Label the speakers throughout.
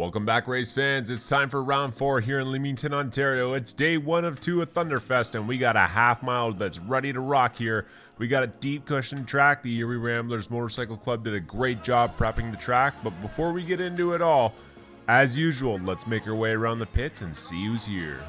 Speaker 1: Welcome back, race fans. It's time for round 4 here in Leamington, Ontario. It's day 1 of 2 at Thunderfest, and we got a half mile that's ready to rock here. We got a deep cushion track. The Erie Ramblers Motorcycle Club did a great job prepping the track, but before we get into it all, as usual, let's make our way around the pits and see who's here.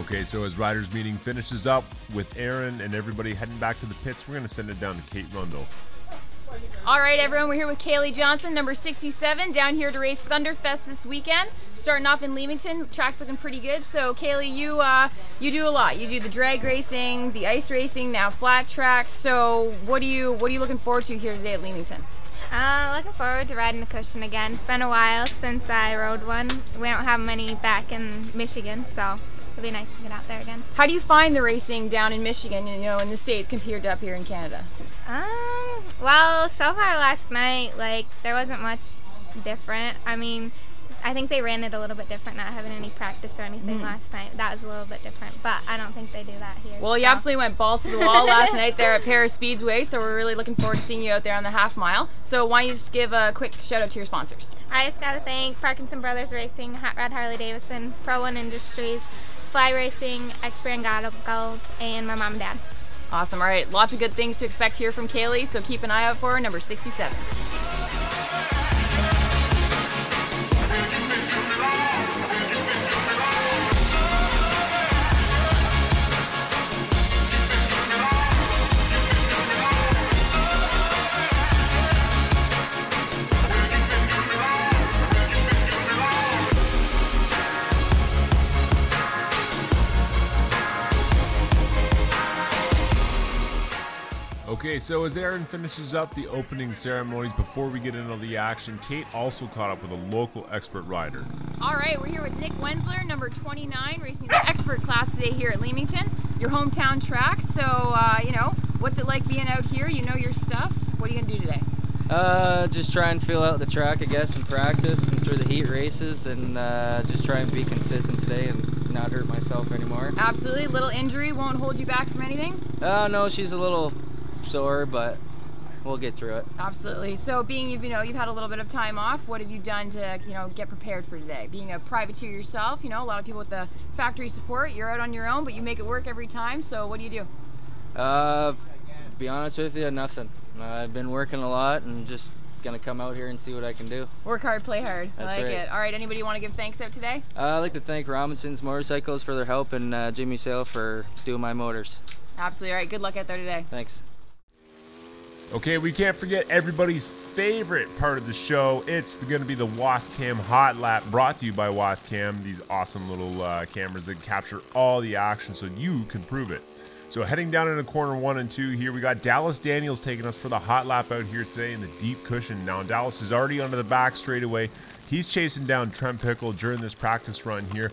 Speaker 1: Okay, so as riders meeting finishes up with Aaron and everybody heading back to the pits, we're going to send it down to Kate Rundle.
Speaker 2: All right, everyone, we're here with Kaylee Johnson, number 67, down here to race Thunderfest this weekend. Starting off in Leamington, track's looking pretty good. So Kaylee, you do a lot. You do the drag racing, the ice racing, now flat tracks. So what are you looking forward to here today at Leamington?
Speaker 3: Looking forward to riding the cushion again. It's been a while since I rode one. We don't have many back in Michigan, so it'll be nice to get out there again.
Speaker 2: How do you find the racing down in Michigan, you know, in the States compared to up here in Canada?
Speaker 3: Well, so far last night, like, there wasn't much different. I mean, I think they ran it a little bit different, not having any practice or anything last night. That was a little bit different, but I don't think they do that here.
Speaker 2: Well, you absolutely went balls to the wall last night there at Paris Speedway, so we're really looking forward to seeing you out there on the half mile. So why don't you just give a quick shout out to your sponsors?
Speaker 3: I just got to thank Parkinson Brothers Racing, Hot Rod Harley Davidson, Pro One Industries, Fly Racing, X-Brand Goggles, and my mom and dad.
Speaker 2: Awesome. All right, lots of good things to expect here from Kaylee, so keep an eye out for her, number 67.
Speaker 1: Okay, so as Aaron finishes up the opening ceremonies before we get into the action, Kate also caught up with a local expert rider.
Speaker 2: All right, we're here with Nick Wensler, number 29, racing the expert class today here at Leamington, your hometown track. So, you know, what's it like being out here? You know your stuff. What are you going to do today?
Speaker 4: Just try and feel out the track, I guess, and practice and through the heat races, and just try and be consistent today and not hurt myself anymore.
Speaker 2: Absolutely. Little injury won't hold you back from anything?
Speaker 4: No, she's a little sore, but we'll get through it.
Speaker 2: Absolutely. So being you've had a little bit of time off, what have you done to, you know, get prepared for today? Being a privateer yourself, you know, a lot of people with the factory support, you're out on your own, but you make it work every time. So what do you do?
Speaker 4: Be honest with you, nothing. I've been working a lot and just gonna come out here and see what I can do.
Speaker 2: Work hard, play hard.
Speaker 4: That's
Speaker 2: I like
Speaker 4: right.
Speaker 2: it. All right, anybody want to give thanks out today?
Speaker 4: I'd like to thank Robinson's Motorcycles for their help and Jimmy Sale for doing my motors.
Speaker 2: Absolutely. All right, good luck out there today.
Speaker 4: Thanks.
Speaker 1: Okay, we can't forget everybody's favorite part of the show. It's going to be the Wascam Hot Lap, brought to you by Wascam, these awesome little cameras that capture all the action so you can prove it. So heading down into corner 1 and 2 here, we got Dallas Daniels taking us for the hot lap out here today in the deep cushion. Now Dallas is already onto the back straightaway. He's chasing down Trent Pickle during this practice run here.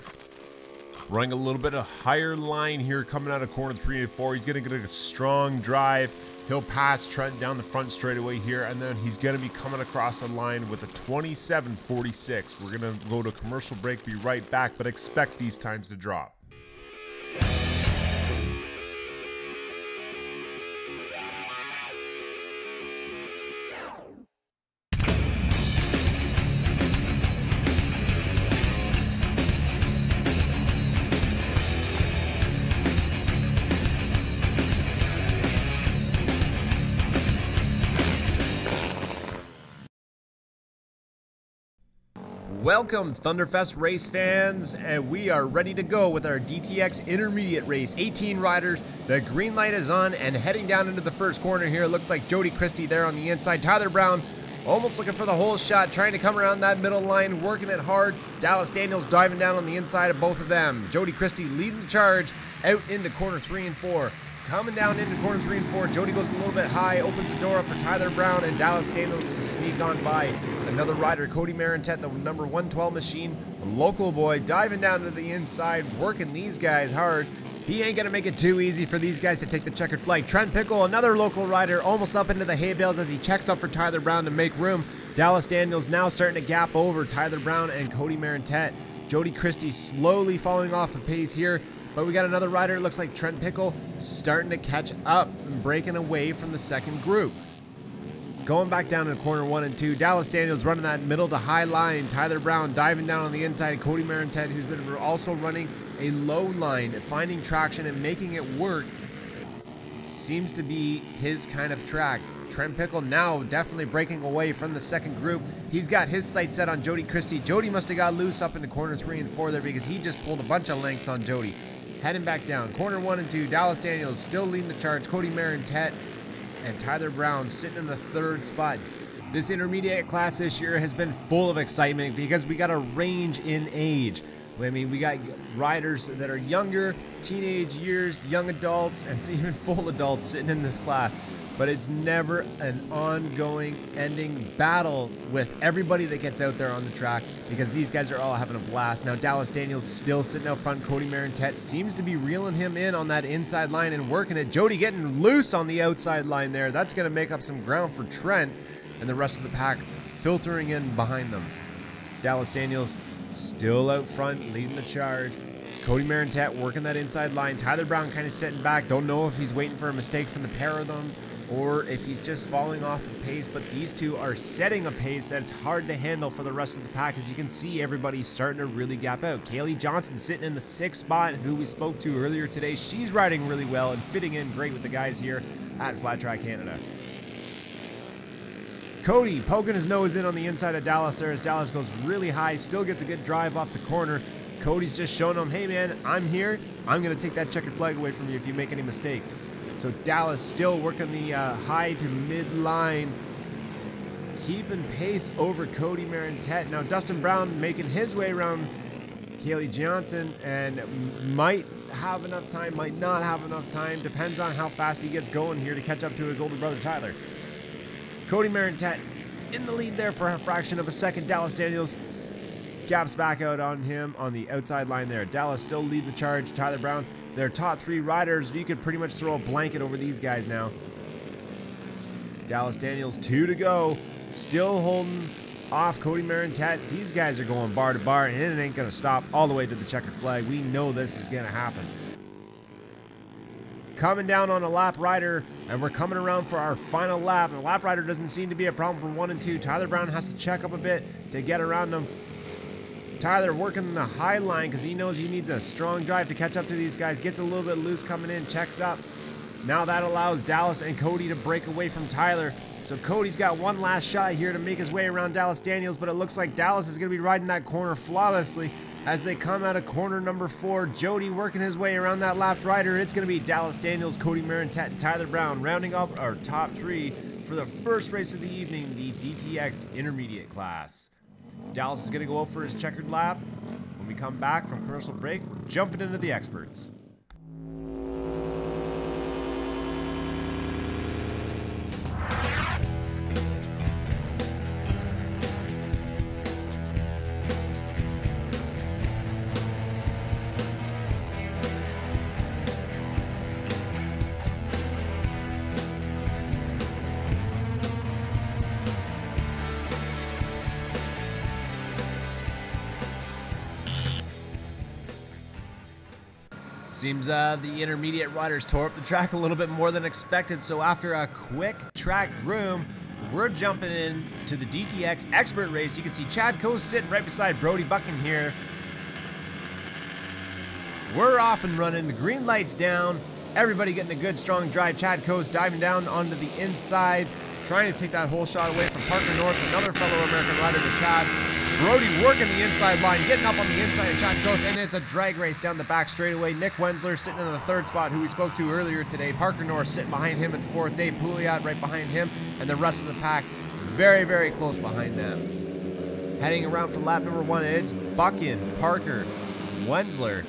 Speaker 1: Running a little bit of higher line here coming out of corner 3 and 4. He's going to get a strong drive. He'll pass Trent down the front straightaway here, and then he's going to be coming across the line with a 27.46. We're going to go to commercial break, be right back, but expect these times to drop. Welcome, Thunderfest race fans, and we are ready to go with our DTX Intermediate race. 18 riders, the green light is on, and heading down into the first corner here. It looks like Jody Christie there on the inside. Tyler Brown almost looking for the whole shot, trying to come around that middle line, working it hard. Dallas Daniels driving down on the inside of both of them. Jody Christie leading the charge out into corner 3 and 4. Coming down into corner 3 and 4, Jody goes a little bit high, opens the door up for Tyler Brown and Dallas Daniels to sneak on by. Another rider, Cody Marintet, the number 112 machine, a local boy, diving down to the inside, working these guys hard. He ain't gonna make it too easy for these guys to take the checkered flag. Trent Pickle, another local rider, almost up into the hay bales as he checks up for Tyler Brown to make room. Dallas Daniels now starting to gap over Tyler Brown and Cody Marintet. Jody Christie slowly falling off the pace here. But we got another rider, it looks like Trent Pickle, starting to catch up and breaking away from the second group. Going back down in corner 1 and 2, Dallas Daniels running that middle to high line. Tyler Brown diving down on the inside. Cody Marintet, who's been also running a low line, finding traction and making it work. Seems to be his kind of track. Trent Pickle now definitely breaking away from the second group. He's got his sights set on Jody Christie. Jody must have got loose up into corner 3 and 4 there because he just pulled a bunch of lengths on Jody. Heading back down, corner 1 and 2, Dallas Daniels still leading the charge. Cody Marintet and Tyler Brown sitting in the third spot. This intermediate class this year has been full of excitement because we got a range in age. I mean, we got riders that are younger, teenage years, young adults, and even full adults sitting in this class. But it's never an ongoing, ending battle with everybody that gets out there on the track because these guys are all having a blast. Now, Dallas Daniels still sitting out front. Cody Marintet seems to be reeling him in on that inside line and working it. Jody getting loose on the outside line there. That's going to make up some ground for Trent, and the rest of the pack filtering in behind them. Dallas Daniels still out front, leading the charge. Cody Marintet working that inside line. Tyler Brown kind of sitting back. Don't know if he's waiting for a mistake from the pair of them or if he's just falling off the pace, but these two are setting a pace that's hard to handle for the rest of the pack. As you can see, everybody's starting to really gap out. Kaylee Johnson sitting in the 6th spot, who we spoke to earlier today. She's riding really well and fitting in great with the guys here at Flat Track Canada. Cody poking his nose in on the inside of Dallas there as Dallas goes really high, still gets a good drive off the corner. Cody's just showing him, hey man, I'm here. I'm going to take that checkered flag away from you if you make any mistakes. So Dallas still working the high to mid line, keeping pace over Cody Marintet. Now Dustin Brown making his way around Kaylee Johnson and might have enough time, might not have enough time. Depends on how fast he gets going here to catch up to his older brother Tyler. Cody Marintet in the lead there for a fraction of a second. Dallas Daniels gaps back out on him on the outside line there. Dallas still lead the charge. Tyler Brown, their top 3 riders. You could pretty much throw a blanket over these guys now. Dallas Daniels, 2 to go. Still holding off Cody Marintet. These guys are going bar to bar, and it ain't going to stop all the way to the checkered flag. We know this is going to happen. Coming down on a lap rider, and we're coming around for our final lap. The lap rider doesn't seem to be a problem for 1 and 2. Tyler Brown has to check up a bit to get around them. Tyler working the high line because he knows he needs a strong drive to catch up to these guys. Gets a little bit loose coming in, checks up. Now that allows Dallas and Cody to break away from Tyler. So Cody's got one last shot here to make his way around Dallas Daniels, but it looks like Dallas is going to be riding that corner flawlessly as they come out of corner number 4. Jody working his way around that lap rider. It's going to be Dallas Daniels, Cody Marintet, and Tyler Brown rounding up our top 3 for the first race of the evening, the DTX Intermediate class. Dallas is going to go out for his checkered lap. When we come back from commercial break, jumping into the experts. Seems the intermediate riders tore up the track a little bit more than expected, so after a quick track groom, we're jumping in to the DTX expert race. You can see Chad Coe sitting right beside Brody Buchan here. We're off and running, the green light's down, everybody getting a good strong drive. Chad Coe's diving down onto the inside, trying to take that whole shot away from Parker North, another fellow American rider to Chad.
Speaker 5: Brody working the inside line, getting up on the inside of Chad Coast, and it's a drag race down the back straightaway. Nick Wenzler sitting in the third spot, who we spoke to earlier today. Parker Norris sitting behind him in fourth. Dave Pouliot right behind him, and the rest of the pack very, very close behind them. Heading around for lap number 1, it's Buchan, Parker, Wenzler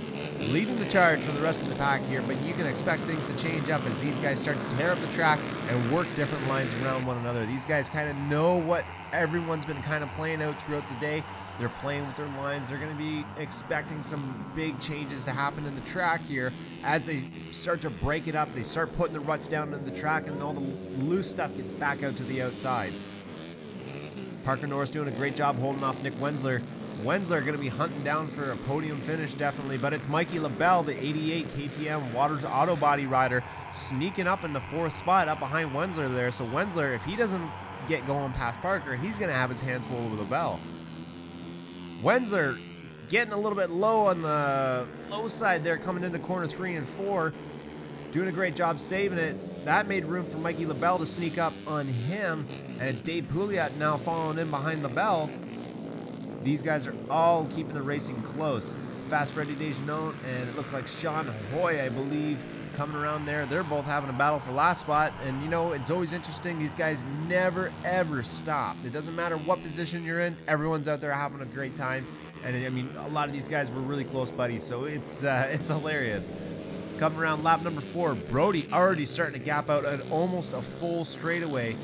Speaker 5: leading the charge for the rest of the pack here, but you can expect things to change up as these guys start to tear up the track and work different lines around one another. These guys kind of know what everyone's been kind of playing out throughout the day. They're playing with their lines. They're going to be expecting some big changes to happen in the track here as they start to break it up. They start putting the ruts down in the track, and all the loose stuff gets back out to the outside. Parker Norris doing a great job holding off Nick Wenzler. Wenzler going to be hunting down for a podium finish, definitely, but it's Mikey LaBelle, the 88 KTM Waters Auto Body rider, sneaking up in the 4th spot up behind Wenzler there. So Wenzler, if he doesn't get going past Parker, he's going to have his hands full with LaBelle. Wenzler getting a little bit low on the low side there, coming into corner 3 and 4, doing a great job saving it. That made room for Mikey LaBelle to sneak up on him, and it's Dave Pouliot now following in behind LaBelle. These guys are all keeping the racing close. Fast Freddy Dejenon and it looked like Sean Hoy, I believe, coming around there. They're both having a battle for last spot. And, you know, it's always interesting. These guys never, ever stop. It doesn't matter what position you're in. Everyone's out there having a great time. And, I mean, a lot of these guys were really close buddies, so it's hilarious. Coming around lap number 4, Brody already starting to gap out at almost a full straightaway.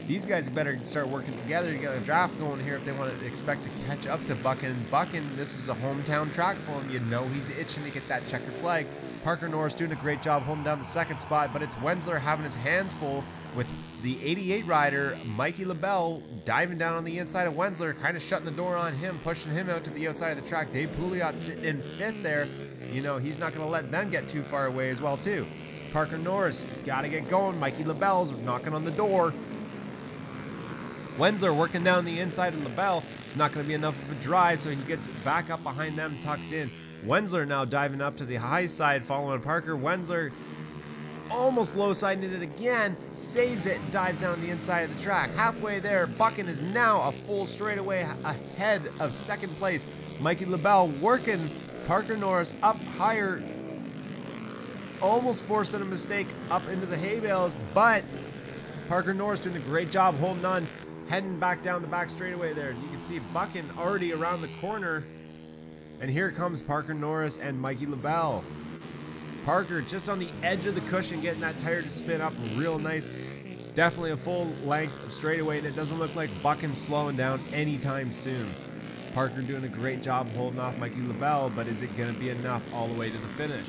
Speaker 5: These guys better start working together to get a draft going here if they want to expect to catch up to Buchan. Buchan, this is a hometown track for him. You know he's itching to get that checkered flag. Parker Norris doing a great job holding down the 2nd spot, but it's Wenzler having his hands full with the 88 rider, Mikey LaBelle, diving down on the inside of Wenzler, kind of shutting the door on him, pushing him out to the outside of the track. Dave Pouliot sitting in 5th there. You know, he's not going to let them get too far away as well, too. Parker Norris, got to get going. Mikey LaBelle's knocking on the door. Wenzler working down the inside of LaBelle. It's not going to be enough of a drive, so he gets back up behind them, tucks in. Wenzler now diving up to the high side, following Parker. Wenzler almost low siding it again, saves it, and dives down the inside of the track. Halfway there, Buchan is now a full straightaway ahead of 2nd place. Mikey LaBelle working Parker Norris up higher, almost forcing a mistake up into the hay bales, but Parker Norris doing a great job holding on, heading back down the back straightaway there. You can see Buchan already around the corner. And here comes Parker Norris and Mikey LaBelle. Parker just on the edge of the cushion, getting that tire to spin up real nice. Definitely a full length straightaway, and it doesn't look like Buchan's slowing down anytime soon. Parker doing a great job holding off Mikey LaBelle, but is it going to be enough all the way to the finish?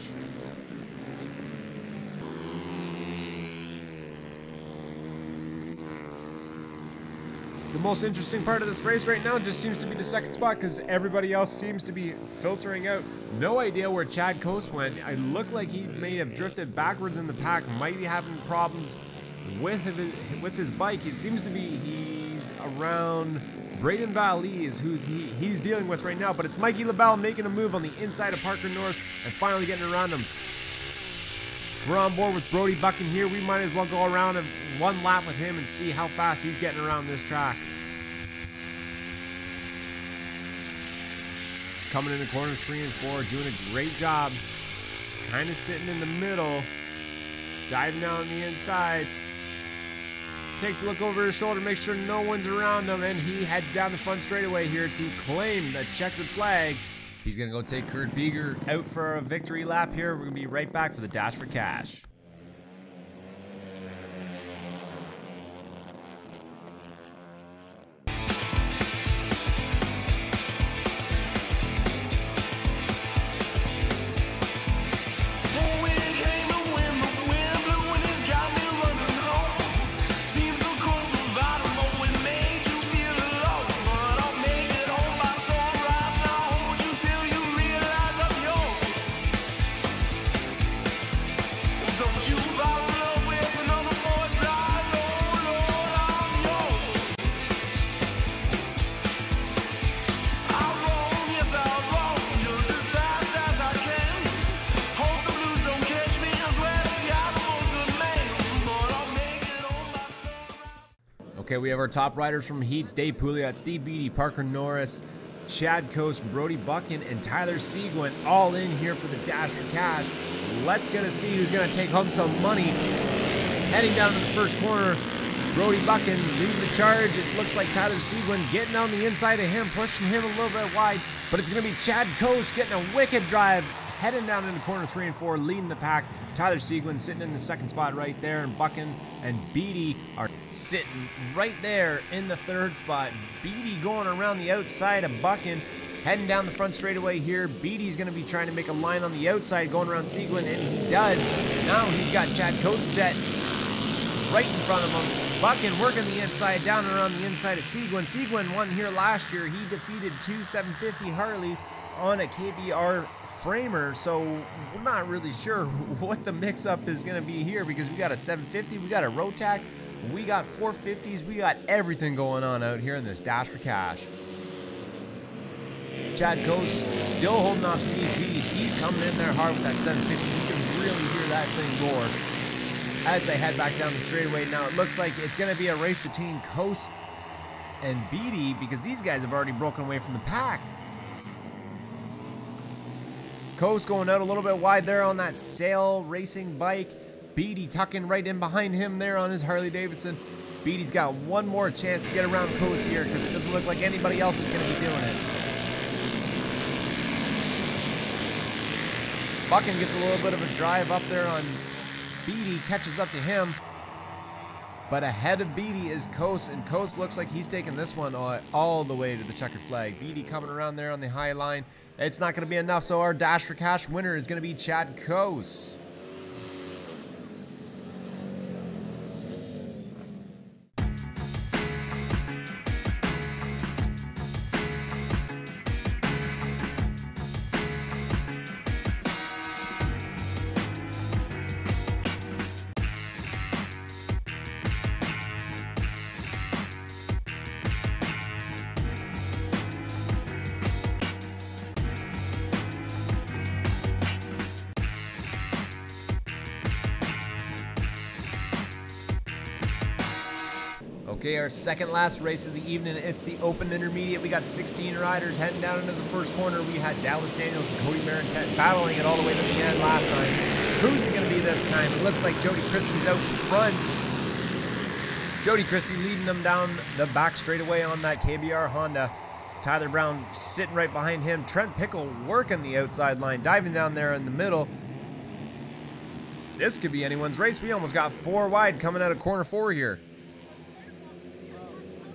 Speaker 5: The most interesting part of this race right now just seems to be the 2nd spot, because everybody else seems to be filtering out. No idea where Chad Coast went. It looked like he may have drifted backwards in the pack, might be having problems with his bike. It seems to be he's around Braden Valley is who's he's dealing with right now, but it's Mikey LaBelle making a move on the inside of Parker Norris and finally getting around him. We're on board with Brody Buchan here. We might as well go around and one lap with him and see how fast he's getting around this track. Coming in the corners 3 and 4, doing a great job. Kind of sitting in the middle, diving down on the inside. Takes a look over his shoulder, makes sure no one's around him, and he heads down the front straightaway here to claim the checkered flag. He's going to go take Kurt Beeger out for a victory lap here. We're going to be right back for the Dash for Cash.
Speaker 6: So
Speaker 5: Okay, we have our top riders from heats: Dave Pouliot, Steve Beatty, Parker Norris, Chad Coast, Brody Buchan, and Tyler Seguin all in here for the Dash for Cash. Let's get to see who's going to take home some money. Heading down to the first corner, Brody Buchan leading the charge. It looks like Tyler Seguin getting on the inside of him, pushing him a little bit wide, but it's going to be Chad Coast getting a wicked drive, heading down into corner 3 and 4, leading the pack. Tyler Seguin sitting in the second spot right there, and Buchan and Beatty are sitting right there in the third spot. Beatty going around the outside of Buchan, heading down the front straightaway here. Beatty's going to be trying to make a line on the outside, going around Seguin, and he does. Now he's got Chad Coast set right in front of him. Buchan working the inside, down and around the inside of Seguin. Seguin won here last year. He defeated 2 750 Harleys on a KBR framer, so we're not really sure what the mix-up is going to be here, because we got a 750, we got a Rotax, we got 450s, we got everything going on out here in this Dash for Cash. Chad Coast still holding off Steve Beatty. Steve's coming in there hard with that 750. You can really hear that thing roar as they head back down the straightaway. Now it looks like it's going to be a race between Coast and Beatty, because these guys have already broken away from the pack. Coast going out a little bit wide there on that Sail Racing bike. Beatty tucking right in behind him there on his Harley Davidson. Beatty's got one more chance to get around Coast here, because it doesn't look like anybody else is going to be doing it. Buchan gets a little bit of a drive up there on Beatty, catches up to him. But ahead of Beatty is Coast, and Coast looks like he's taking this one all the way to the checkered flag. Beatty coming around there on the high line. It's not going to be enough, so our Dash for Cash winner is going to be Chad Coast. Okay, our second last race of the evening, it's the Open Intermediate. We got 16 riders heading down into the first corner. We had Dallas Daniels and Cody Marintet battling it all the way to the end last time. Who's it going to be this time? It looks like Jody Christie's out front. Jody Christie leading them down the back straightaway on that KBR Honda. Tyler Brown sitting right behind him. Trent Pickle working the outside line, diving down there in the middle. This could be anyone's race. We almost got 4 wide coming out of corner 4 here.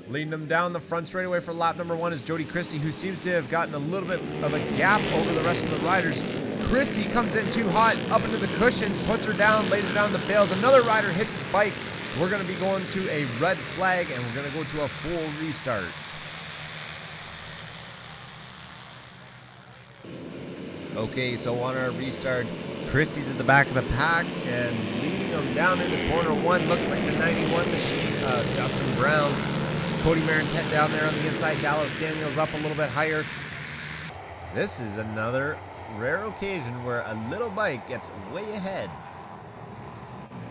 Speaker 5: Leading them down the front straightaway for lap number 1 is Jody Christie, who seems to have gotten a little bit of a gap over the rest of the riders. Christie comes in too hot, up into the cushion, puts her down, lays her down the bales. Another rider hits his bike. We're going to be going to a red flag, and we're going to go to a full restart. Okay, so on our restart, Christie's at the back of the pack, and leading them down into corner 1 looks like the 91 machine, Dustin Brown. Cody Marintet down there on the inside. Dallas Daniels up a little bit higher. This is another rare occasion where a little bike gets way ahead.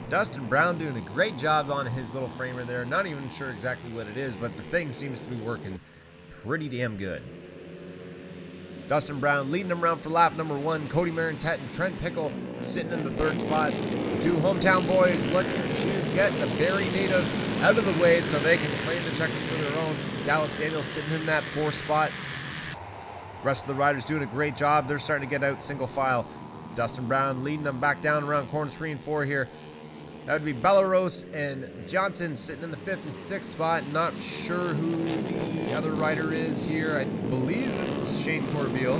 Speaker 5: Dustin Brown doing a great job on his little framer there. Not even sure exactly what it is, but the thing seems to be working pretty damn good. Dustin Brown leading them around for lap number 1. Cody Marintet and Trent Pickle sitting in the 3rd spot. The 2 hometown boys looking to get the Barrie native out of the way so they can claim the checkers for their own. Dallas Daniels sitting in that 4th spot. Rest of the riders doing a great job. They're starting to get out single file. Dustin Brown leading them back down around corner 3 and 4 here. That would be Belarus and Johnson sitting in the 5th and 6th spot. Not sure who the other rider is here. I believe it's Shane Corbeil.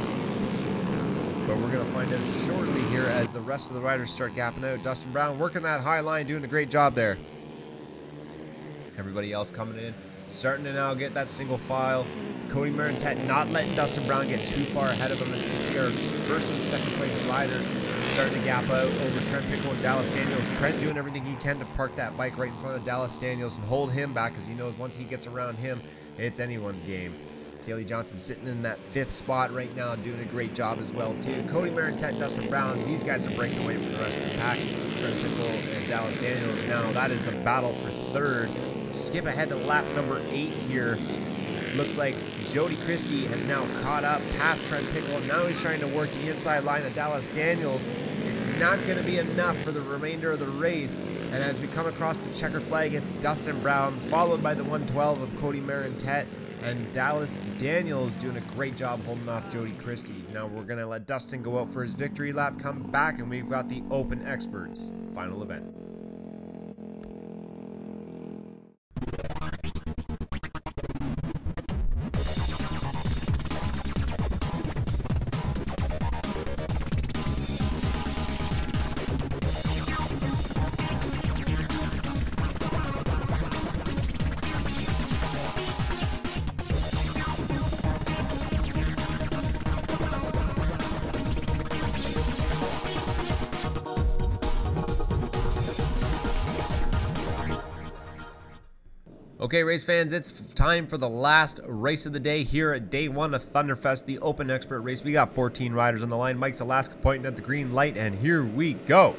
Speaker 5: But we're going to find out shortly here as the rest of the riders start gapping out. Dustin Brown working that high line, doing a great job there. Everybody else coming in, starting to now get that single file. Cody Marintet not letting Dustin Brown get too far ahead of him. As you can see, our 1st and 2nd place riders starting to gap out over Trent Pickle and Dallas Daniels. Trent doing everything he can to park that bike right in front of Dallas Daniels and hold him back, because he knows once he gets around him, it's anyone's game. Kaylee Johnson sitting in that 5th spot right now, doing a great job as well too. Cody Marintet, Dustin Brown, these guys are breaking away from the rest of the pack. Trent Pickle and Dallas Daniels now, that is the battle for 3rd. skip ahead to lap number 8 here. Looks like Jody Christie has now caught up past Trent Pickle. Now he's trying to work the inside line of Dallas Daniels. It's not going to be enough for the remainder of the race. And as we come across the checkered flag, it's Dustin Brown, followed by the 112 of Cody Marentet. And Dallas Daniels doing a great job holding off Jody Christie. Now we're going to let Dustin go out for his victory lap, come back, and we've got the Open Experts final event. Okay, race fans, it's time for the last race of the day here at day 1 of Thunderfest, the Open Expert race. We got 14 riders on the line. Mike's Alaska pointing at the green light, and here we go.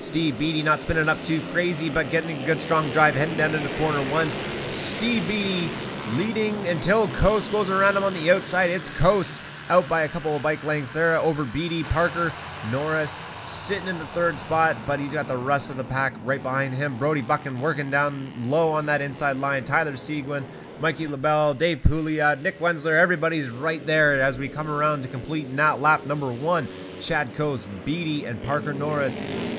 Speaker 5: Steve Beattie not spinning up too crazy, but getting a good strong drive, heading down into corner 1. Steve Beattie leading until Coase goes around him on the outside. It's Coase out by a couple of bike lengths there over Beattie. Parker Norris sitting in the 3rd spot, but he's got the rest of the pack right behind him. Brody Buchan working down low on that inside line. Tyler Seguin, Mikey LaBelle, Dave Pouliot, Nick Wenzler, everybody's right there as we come around to complete that lap number 1. Chad Coase, Beattie, and Parker Norris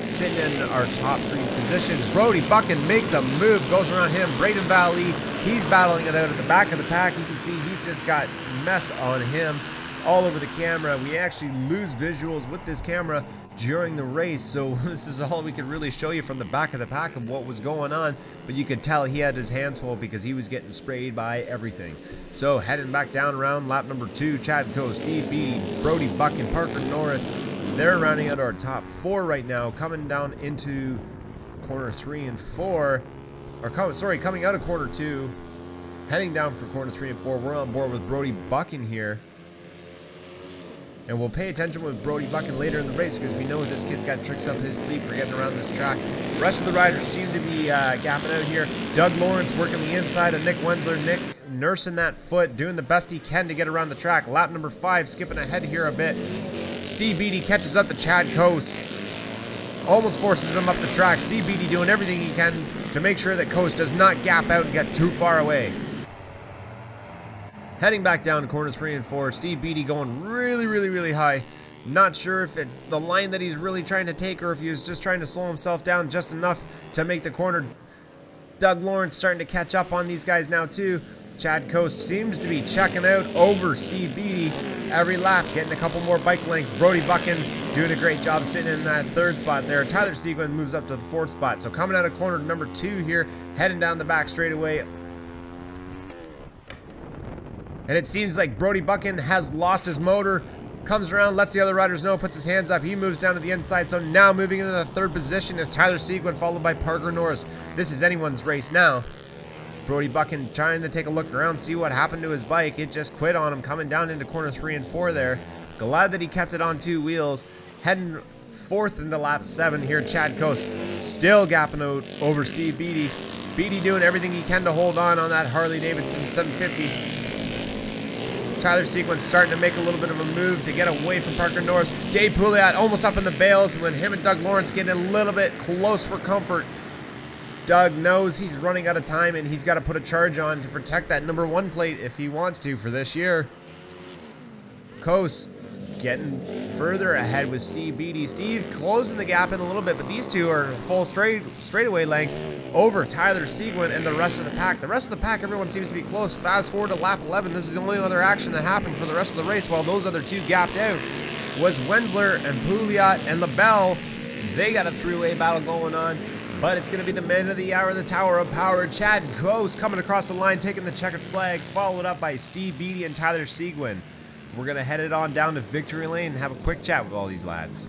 Speaker 5: sitting in our top 3 positions. Brody Buchan makes a move, goes around him. Braden Valley, he's battling it out at the back of the pack. You can see he's just got mess on him all over the camera. We actually lose visuals with this camera during the race, so this is all we could really show you from the back of the pack of what was going on, but you could tell he had his hands full because he was getting sprayed by everything. So heading back down around lap number 2, Chad Coase, Steve Beattie, Brody Buchan, Parker Norris, they're rounding out our top 4 right now, coming down into corner 3 and 4, or coming out of corner 2, heading down for corner 3 and 4. We're on board with Brody Buchan here. And we'll pay attention with Brody Buchan later in the race because we know this kid's got tricks up his sleeve for getting around this track. The rest of the riders seem to be gapping out here. Doug Lawrence working the inside of Nick Wenzler. Nick nursing that foot, doing the best he can to get around the track. Lap number 5, skipping ahead here a bit. Steve Beattie catches up to Chad Coase. Almost forces him up the track. Steve Beattie doing everything he can to make sure that Coase does not gap out and get too far away. Heading back down to corner 3 and 4, Steve Beattie going really high. Not sure if it's the line that he's really trying to take or if he was just trying to slow himself down just enough to make the corner. Doug Lawrence starting to catch up on these guys now too. Chad Coase seems to be checking out over Steve Beattie every lap, getting a couple more bike lengths. Brody Buchan doing a great job sitting in that 3rd spot there. Tyler Seguin moves up to the 4th spot. So coming out of corner number 2 here, heading down the back straightaway. And it seems like Brody Buchan has lost his motor, comes around, lets the other riders know, puts his hands up. He moves down to the inside. So now moving into the 3rd position is Tyler Seguin, followed by Parker Norris. This is anyone's race now. Brody Buchan trying to take a look around, see what happened to his bike. It just quit on him coming down into corner 3 and 4 there. Glad that he kept it on 2 wheels. Heading 4th into lap 7 here. Chad Coase still gapping out over Steve Beattie. Beattie doing everything he can to hold on that Harley Davidson 750. Tyler Seguin starting to make a little bit of a move to get away from Parker Norris. Dave Pouliot almost up in the bales when him and Doug Lawrence getting a little bit close for comfort. Doug knows he's running out of time and he's got to put a charge on to protect that number 1 plate if he wants to for this year. Coase getting further ahead with Steve Beattie. Steve closing the gap in a little bit, but these two are full straightaway length over Tyler Seguin and the rest of the pack. The rest of the pack, everyone seems to be close. Fast forward to lap 11. This is the only other action that happened for the rest of the race while those other 2 gapped out. Was Wenzler and Pouliot and LaBelle. They got a 3-way battle going on, but it's going to be the man of the hour, the Tower of Power, Chad Coase coming across the line, taking the checkered flag, followed up by Steve Beattie and Tyler Seguin. We're going to head it on down to Victory Lane and have a quick chat with all these lads.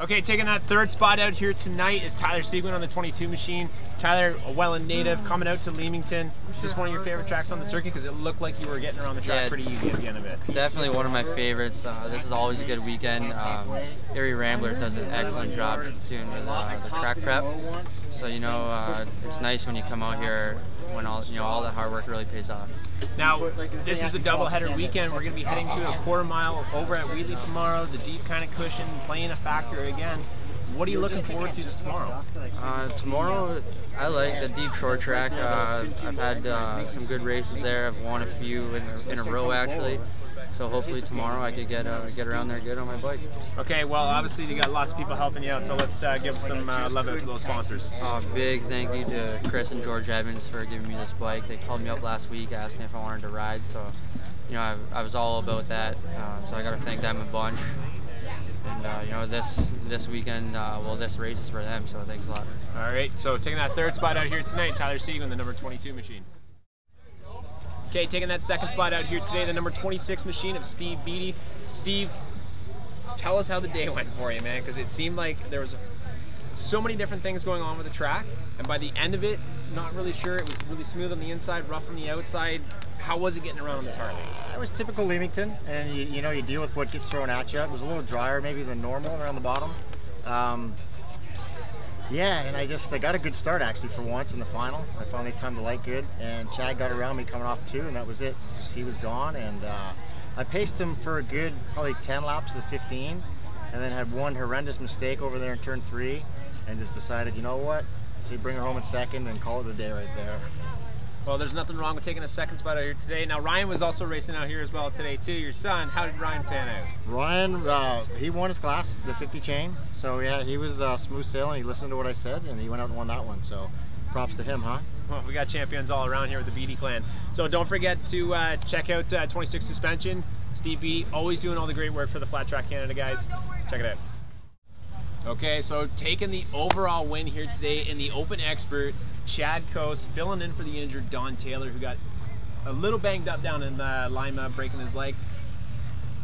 Speaker 5: Okay, taking that third spot out here tonight is Tyler Seguin on the 22 machine. Tyler, a Welland native, coming out to Leamington. Is this one of your favorite tracks on the circuit? Because it looked like you were getting around the track pretty easy at the end of it.
Speaker 4: Definitely one of my favorites. This is always a good weekend. Erie Ramblers does an excellent job doing the track prep. So it's nice when you come out here when all that hard work really pays off.
Speaker 5: Now, this is a doubleheader weekend. We're going to be heading to a quarter mile over at Wheatley tomorrow. The deep kind of cushion playing a factor again. What are you looking forward to tomorrow?
Speaker 4: Tomorrow, I like the deep short track. I've had some good races there. I've won a few in a row actually. So hopefully tomorrow I could get around there good on my bike.
Speaker 5: Okay, well obviously you got lots of people helping you out, so let's give some love out to those sponsors.
Speaker 4: Big thank you to Chris and George Evans for giving me this bike. They called me up last week asking if I wanted to ride, so I was all about that. So I got to thank them a bunch. And this weekend, this race is for them, so thanks a lot.
Speaker 5: All right, so taking that third spot out here tonight, Tyler Seguin, the number 22 machine. Okay, taking that second spot out here today, the number 26 machine of Steve Beattie. Steve, tell us how the day went for you, man, because it seemed like there was so many different things going on with the track, and by the end of it, not really sure. It was really smooth on the inside, rough on the outside. How was it getting around on this Harley?
Speaker 6: It was typical Leamington, and you deal with what gets thrown at you. It was a little drier maybe than normal around the bottom. Yeah, and I got a good start actually for once in the final. I finally timed the light good, and Chad got around me coming off 2, and that was it. He was gone, and I paced him for a good probably 10 laps to the 15, and then had one horrendous mistake over there in turn 3, and just decided, you know what, to bring her home in second and call it a day right there.
Speaker 5: Well, there's nothing wrong with taking a second spot out here today. Now, Ryan was also racing out here as well today, too. Your son, how did Ryan pan out?
Speaker 6: Ryan, he won his class, the 50 chain. So, yeah, he was smooth sailing. He listened to what I said, and he went out and won that one. So, props to him, huh?
Speaker 5: Well, we got champions all around here with the Beattie clan. So, don't forget to check out 26 Suspension. Steve B, always doing all the great work for the Flat Track Canada, guys. Check it out. Okay, so taking the overall win here today in the Open Expert, Chad Coase filling in for the injured Don Taylor, who got a little banged up down in Lima, breaking his leg.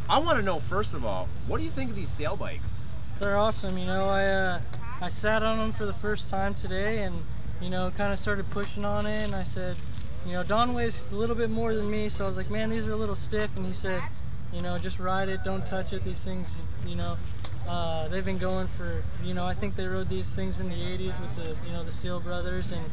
Speaker 5: I want to know, first of all, what do you think of these sail bikes?
Speaker 7: They're awesome. I sat on them for the first time today, and kind of started pushing on it, and I said, Don weighs a little bit more than me, so I was like, man, these are a little stiff, and he said, just ride it, don't touch it. These things, they've been going for, I think they rode these things in the 80s with the Seal brothers, and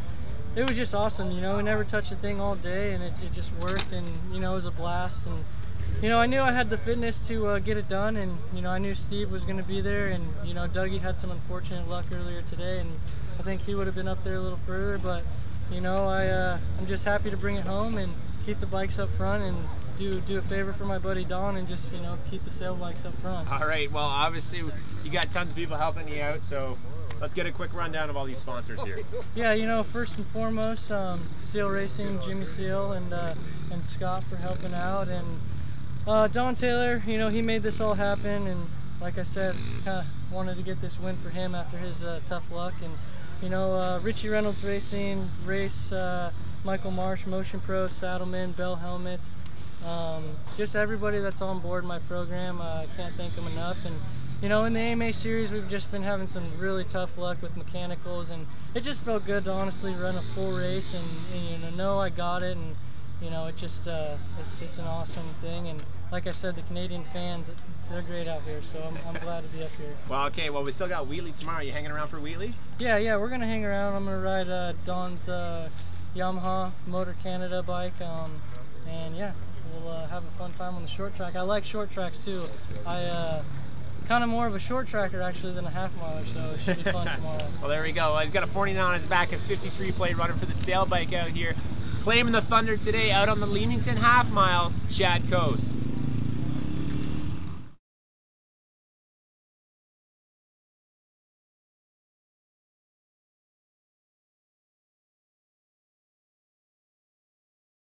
Speaker 7: it was just awesome. We never touched a thing all day, and it just worked, and it was a blast. And I knew I had the fitness to get it done, and I knew Steve was going to be there, and Dougie had some unfortunate luck earlier today, and I think he would have been up there a little further, but I'm just happy to bring it home and keep the bikes up front and do a favor for my buddy Don and just keep the sail bikes up front.
Speaker 5: All right, well obviously you got tons of people helping you out, so let's get a quick rundown of all these sponsors here.
Speaker 7: Yeah, first and foremost, Seal Racing, Jimmy Seal, and Scott for helping out, and Don Taylor, he made this all happen, and like I said, kind of wanted to get this win for him after his tough luck, and Richie Reynolds Racing, Race, Michael Marsh, Motion Pro, Saddlemen, Bell Helmets, just everybody that's on board my program. I can't thank them enough. And in the AMA series, we've just been having some really tough luck with mechanicals, and it just felt good to honestly run a full race and know I got it, and it just it's an awesome thing. And like I said, the Canadian fans, they're great out here, so I'm glad to be up here.
Speaker 5: Well, okay, well we still got Wheatley tomorrow. You hanging around for Wheatley?
Speaker 7: Yeah, we're gonna hang around. I'm gonna ride Don's Yamaha Motor Canada bike, and yeah, we'll have a fun time on the short track. I like short tracks too. I kind of more of a short tracker actually than a half miler, so it should be fun tomorrow.
Speaker 5: Well, there we go. Well, he's got a 49 on his back and 53 plate running for the sail bike out here. Claiming the thunder today out on the Leamington half mile, Chad Coase.